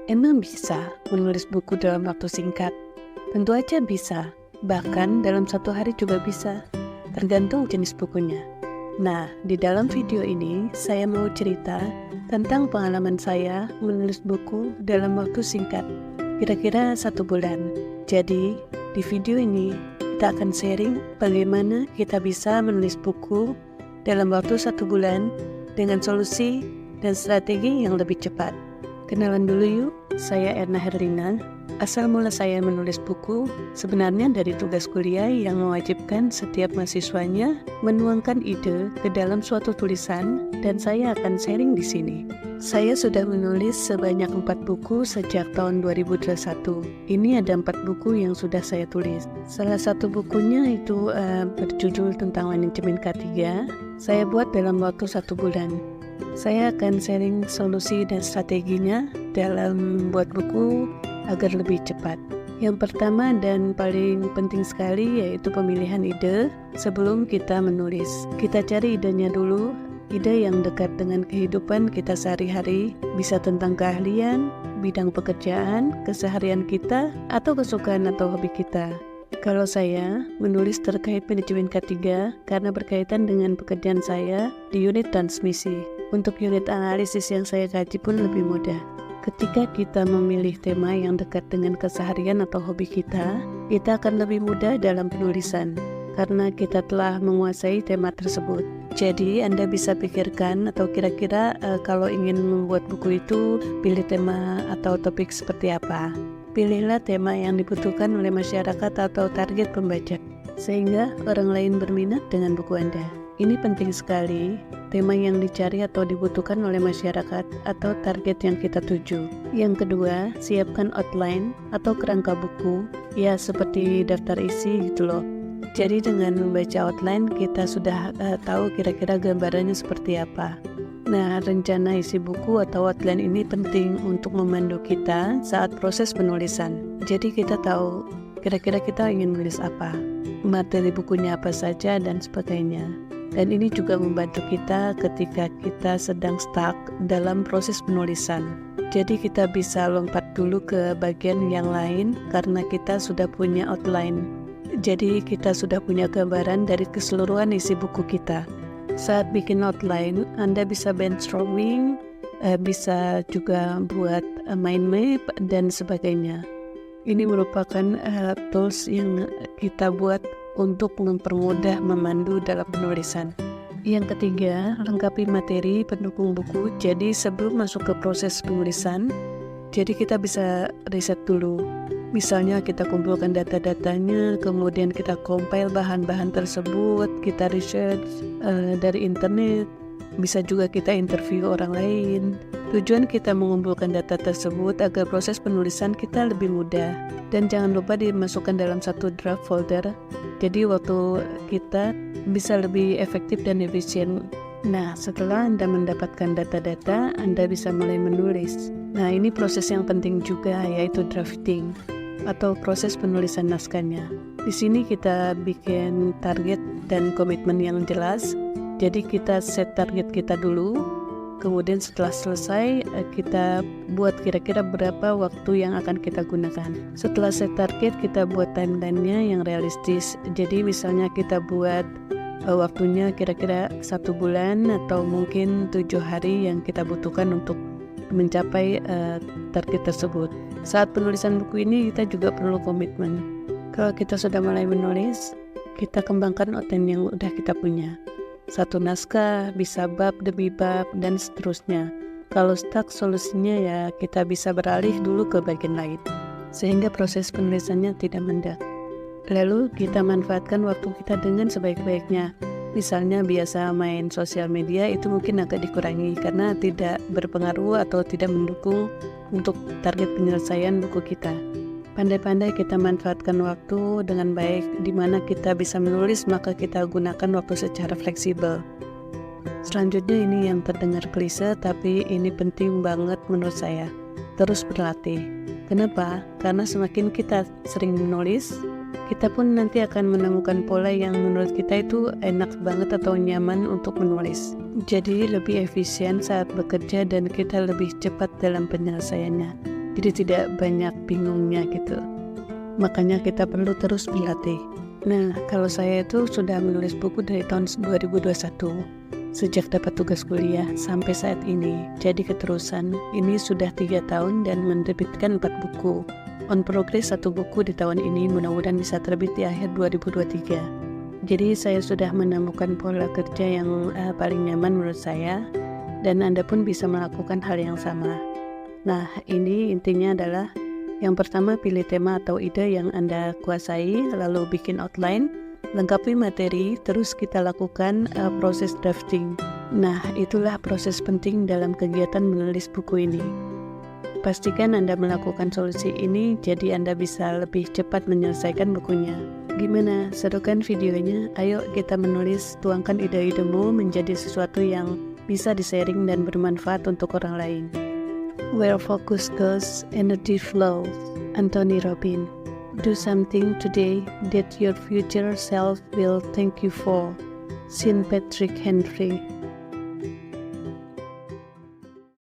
Emang bisa menulis buku dalam waktu singkat? Tentu aja bisa, bahkan dalam satu hari juga bisa, tergantung jenis bukunya. Nah, di dalam video ini saya mau cerita tentang pengalaman saya menulis buku dalam waktu singkat, kira-kira 1 bulan. Jadi, di video ini kita akan sharing bagaimana kita bisa menulis buku dalam waktu 1 bulan dengan solusi dan strategi yang lebih cepat. Kenalan dulu yuk, saya Erna Herlina. Asal mula saya menulis buku sebenarnya dari tugas kuliah yang mewajibkan setiap mahasiswanya menuangkan ide ke dalam suatu tulisan, dan saya akan sharing di sini. Saya sudah menulis sebanyak 4 buku sejak tahun 2021. Ini ada 4 buku yang sudah saya tulis. Salah satu bukunya itu berjudul tentang manajemen K3. Saya buat dalam waktu 1 bulan. Saya akan sharing solusi dan strateginya dalam membuat buku agar lebih cepat. Yang pertama dan paling penting sekali yaitu pemilihan ide sebelum kita menulis. Kita cari idenya dulu, ide yang dekat dengan kehidupan kita sehari-hari, bisa tentang keahlian, bidang pekerjaan, keseharian kita, atau kesukaan atau hobi kita. Kalau saya menulis terkait manajemen K3 karena berkaitan dengan pekerjaan saya di unit transmisi. Untuk unit analisis yang saya kaji pun lebih mudah. Ketika kita memilih tema yang dekat dengan keseharian atau hobi kita akan lebih mudah dalam penulisan karena kita telah menguasai tema tersebut. Jadi Anda bisa pikirkan atau kira-kira kalau ingin membuat buku itu pilih tema atau topik seperti apa. Pilihlah tema yang dibutuhkan oleh masyarakat atau target pembaca, sehingga orang lain berminat dengan buku Anda. Ini penting sekali, tema yang dicari atau dibutuhkan oleh masyarakat atau target yang kita tuju. Yang kedua, siapkan outline atau kerangka buku, ya seperti daftar isi gitu loh. Jadi dengan membaca outline, kita sudah tahu kira-kira gambarannya seperti apa. Nah, rencana isi buku atau outline ini penting untuk memandu kita saat proses penulisan. Jadi kita tahu kira-kira kita ingin menulis apa, materi bukunya apa saja, dan sebagainya. Dan ini juga membantu kita ketika kita sedang stuck dalam proses penulisan. Jadi kita bisa lompat dulu ke bagian yang lain karena kita sudah punya outline. Jadi kita sudah punya gambaran dari keseluruhan isi buku kita. Saat bikin outline, Anda bisa brainstorming, bisa juga buat mind map, dan sebagainya. Ini merupakan tools yang kita buat untuk mempermudah memandu dalam penulisan. Yang ketiga, lengkapi materi pendukung buku. Jadi sebelum masuk ke proses penulisan, jadi kita bisa riset dulu. Misalnya kita kumpulkan data-datanya, kemudian kita compile bahan-bahan tersebut, kita research dari internet, bisa juga kita interview orang lain. Tujuan kita mengumpulkan data tersebut agar proses penulisan kita lebih mudah. Dan jangan lupa dimasukkan dalam satu draft folder. Jadi waktu kita bisa lebih efektif dan efisien. Nah, setelah Anda mendapatkan data-data, Anda bisa mulai menulis. Nah, ini proses yang penting juga, yaitu drafting atau proses penulisan naskahnya. Di sini kita bikin target dan komitmen yang jelas. Jadi kita set target kita dulu, kemudian setelah selesai kita buat kira-kira berapa waktu yang akan kita gunakan. Setelah set target, kita buat timeline-nya yang realistis. Jadi misalnya kita buat waktunya kira-kira 1 bulan atau mungkin 7 hari yang kita butuhkan untuk mencapai target tersebut. Saat penulisan buku ini kita juga perlu komitmen. Kalau kita sudah mulai menulis, kita kembangkan outline yang udah kita punya. Satu naskah, bisa bab demi bab, dan seterusnya. Kalau stuck, solusinya ya kita bisa beralih dulu ke bagian lain, sehingga proses penulisannya tidak mendadak. Lalu kita manfaatkan waktu kita dengan sebaik-baiknya. Misalnya biasa main sosial media itu mungkin agak dikurangi karena tidak berpengaruh atau tidak mendukung untuk target penyelesaian buku kita. Pandai-pandai kita manfaatkan waktu dengan baik, di mana kita bisa menulis maka kita gunakan waktu secara fleksibel. Selanjutnya ini yang terdengar klise tapi ini penting banget menurut saya. Terus berlatih. Kenapa? Karena semakin kita sering menulis, kita pun nanti akan menemukan pola yang menurut kita itu enak banget atau nyaman untuk menulis. Jadi lebih efisien saat bekerja dan kita lebih cepat dalam penyelesaiannya. jadi tidak banyak bingungnya gitu. Makanya kita perlu terus berlatih. Nah, kalau saya itu sudah menulis buku dari tahun 2021, sejak dapat tugas kuliah sampai saat ini. Jadi keterusan, ini sudah 3 tahun dan menerbitkan 4 buku. On progress 1 buku di tahun ini, mudah-mudahan bisa terbit di akhir 2023. Jadi saya sudah menemukan pola kerja yang paling nyaman menurut saya, dan Anda pun bisa melakukan hal yang sama. Nah, ini intinya adalah yang pertama, pilih tema atau ide yang Anda kuasai, lalu bikin outline, lengkapi materi, terus kita lakukan proses drafting. Nah, itulah proses penting dalam kegiatan menulis buku ini. Pastikan Anda melakukan solusi ini, jadi Anda bisa lebih cepat menyelesaikan bukunya. Gimana? Serukan videonya? Ayo kita menulis, tuangkan ide-idemu menjadi sesuatu yang bisa di-sharing dan bermanfaat untuk orang lain. Where focus goes, energy flows. Anthony Robbins. Do something today that your future self will thank you for. Sean Patrick Henry.